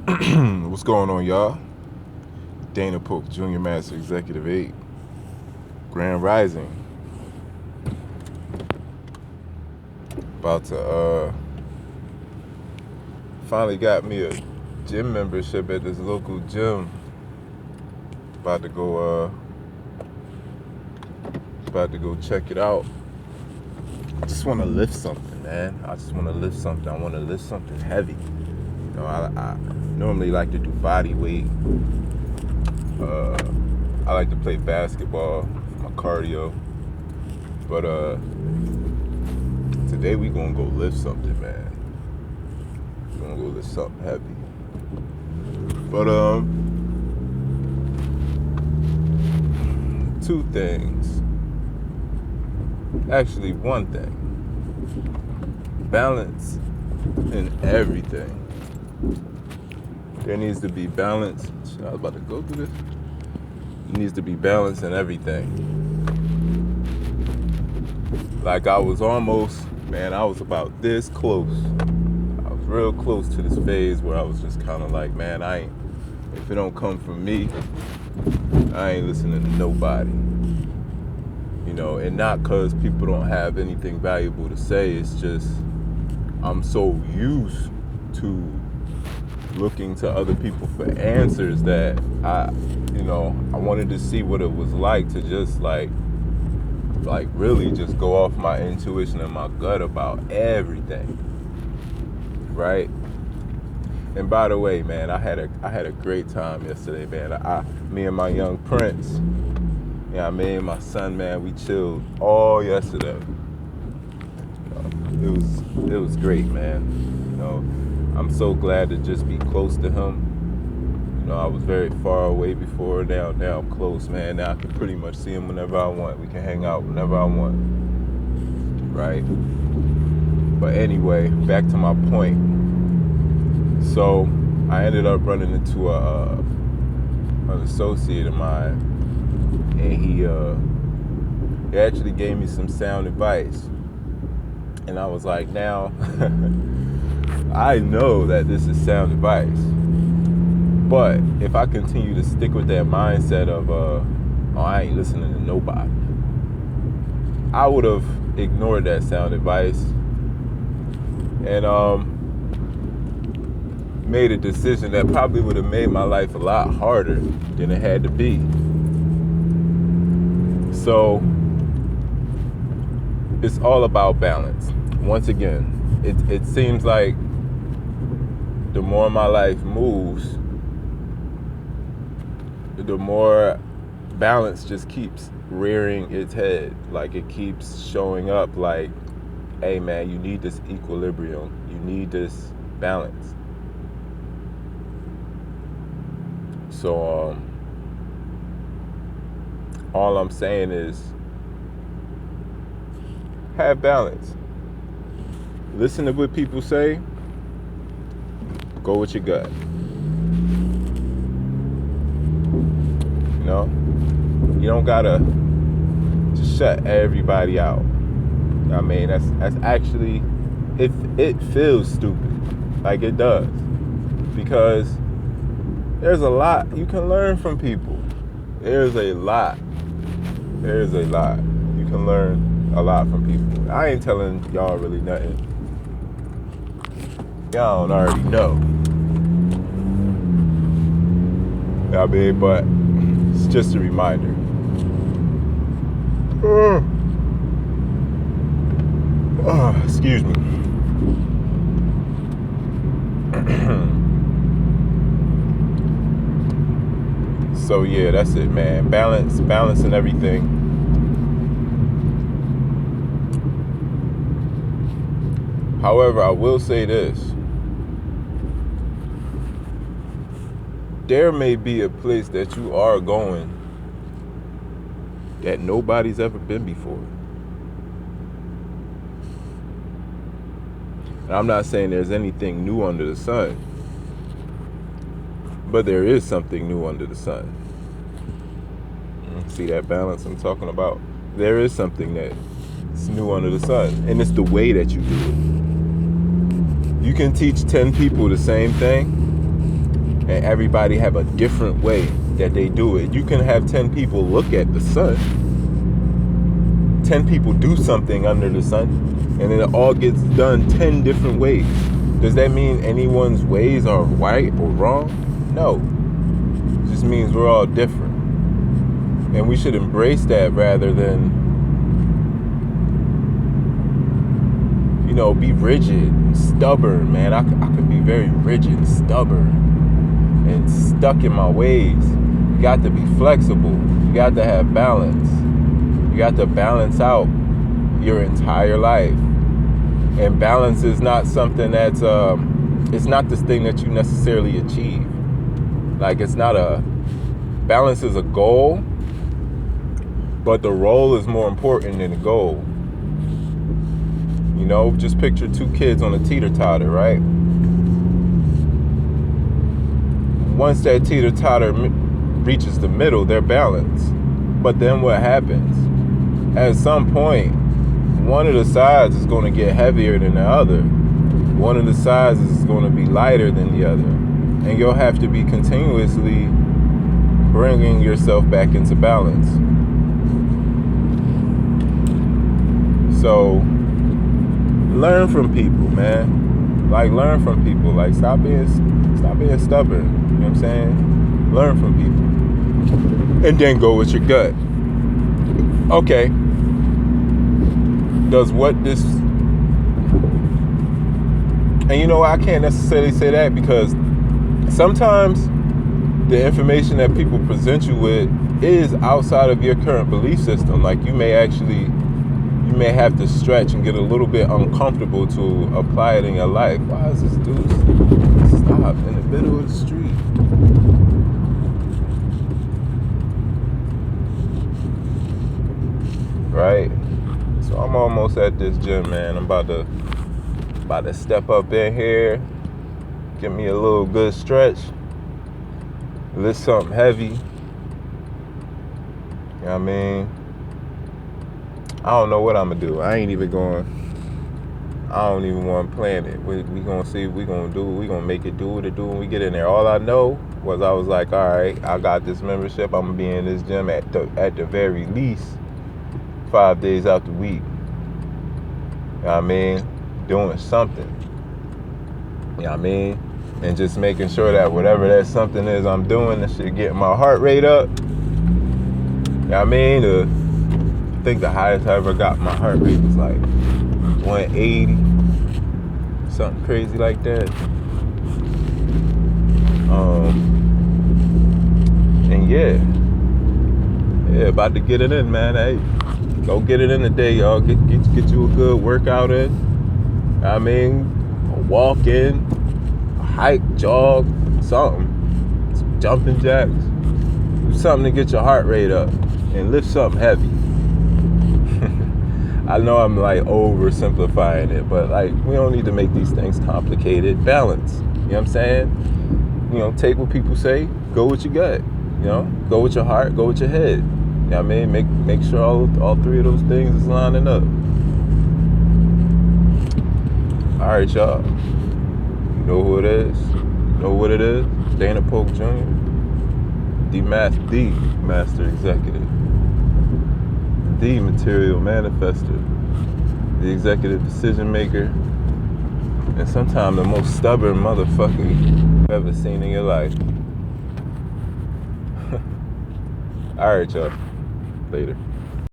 What's going on, y'all? Dana Polk, Junior Master Executive 8, Grand Rising. About to finally got me a gym membership at this local gym. About to go check it out. I just want to lift something, man. I just want to lift something. I want to lift something heavy. You know, I normally like to do body weight. I like to play basketball for my cardio. But today we gonna go lift something, man. We're gonna go lift something heavy. But two things. Actually, one thing. Balance in everything. There needs to be balance. I was about to go through this. There needs to be balance in everything. Like I was about this close. I was real close to this phase where I was just kind of like, man, if it don't come from me, I ain't listening to nobody. You know, and not because people don't have anything valuable to say. It's just I'm so used to looking to other people for answers that I wanted to see what it was like to just like really just go off my intuition and my gut about everything, right? And by the way, man, I had a great time yesterday, man. Me and my young prince, me and my son, man, we chilled all yesterday. It was great, man. You know, I'm so glad to just be close to him. You know, I was very far away before. Now I'm close, man. Now I can pretty much see him whenever I want. We can hang out whenever I want, right? But anyway, back to my point. So I ended up running into an associate of mine, and he actually gave me some sound advice. And I was like, now, I know that this is sound advice, but if I continue to stick with that mindset of, I ain't listening to nobody, I would have ignored that sound advice and made a decision that probably would have made my life a lot harder than it had to be. So it's all about balance. Once again, it seems like the more my life moves, the more balance just keeps rearing its head. Like it keeps showing up like, hey man, you need this equilibrium. You need this balance. So all I'm saying is have balance. Listen to what people say. Go with your gut. You know? You don't gotta just shut everybody out. I mean, that's actually, it feels stupid. Like it does. Because there's a lot you can learn from people. There's a lot. You can learn a lot from people. I ain't telling y'all really nothing y'all don't already know. I mean, but it's just a reminder. Excuse me. So yeah, that's it, man. Balance in everything. However, I will say this. There may be a place that you are going that nobody's ever been before. And I'm not saying there's anything new under the sun, but there is something new under the sun. See that balance I'm talking about? There is something that's new under the sun, and it's the way that you do it. You can teach 10 people the same thing, and everybody have a different way that they do it. You can have 10 people look at the sun, 10 people do something under the sun, and then it all gets done 10 different ways. Does that mean anyone's ways are right or wrong? No. It just means we're all different. And we should embrace that rather than, be rigid and stubborn, man. I could be very rigid and stubborn and stuck in my ways. You got to be flexible. You got to have balance. You got to balance out your entire life. And balance is not something that's, it's not this thing that you necessarily achieve. Like, balance is a goal, but the role is more important than the goal. Just picture two kids on a teeter-totter, right? Once that teeter-totter reaches the middle, they're balanced. But then what happens? At some point, one of the sides is going to get heavier than the other. One of the sides is going to be lighter than the other. And you'll have to be continuously bringing yourself back into balance. So, learn from people, man. Like, learn from people. Like, stop being stubborn. You know what I'm saying? Learn from people. And then go with your gut. Okay. And I can't necessarily say that, because sometimes the information that people present you with is outside of your current belief system. Like, you may have to stretch and get a little bit uncomfortable to apply it in your life. Why is this dude stop in the middle of the street? Right? So I'm almost at this gym, man. I'm about to step up in here, give me a little good stretch, lift something heavy. You know what I mean? I don't know what I'm going to do. I don't even want to plan it. We going to see what we going to do. We going to make it do what it do when we get in there. All I know was I was like, all right, I got this membership. I'm going to be in this gym at the very least 5 days out the week. You know what I mean? Doing something. You know what I mean? And just making sure that whatever that something is I'm doing, that shit getting my heart rate up. You know what I mean? I think the highest I ever got my heart rate was like 180, something crazy like that. And yeah, about to get it in, man. Hey, go get it in today, y'all. Get you a good workout in. I mean, a walk in, a hike, jog, something, some jumping jacks. Do something to get your heart rate up and lift something heavy. I know I'm like oversimplifying it, but like, we don't need to make these things complicated. Balance. You know what I'm saying? Take what people say, go with your gut. Go with your heart, go with your head. You know what I mean? Make sure all three of those things is lining up. All right, y'all. You know who it is? You know what it is? Dana Polk Jr., the Master Executive, the Material Manifester, the Executive Decision Maker, and sometimes the most stubborn motherfucker you've ever seen in your life. All right, y'all. Later.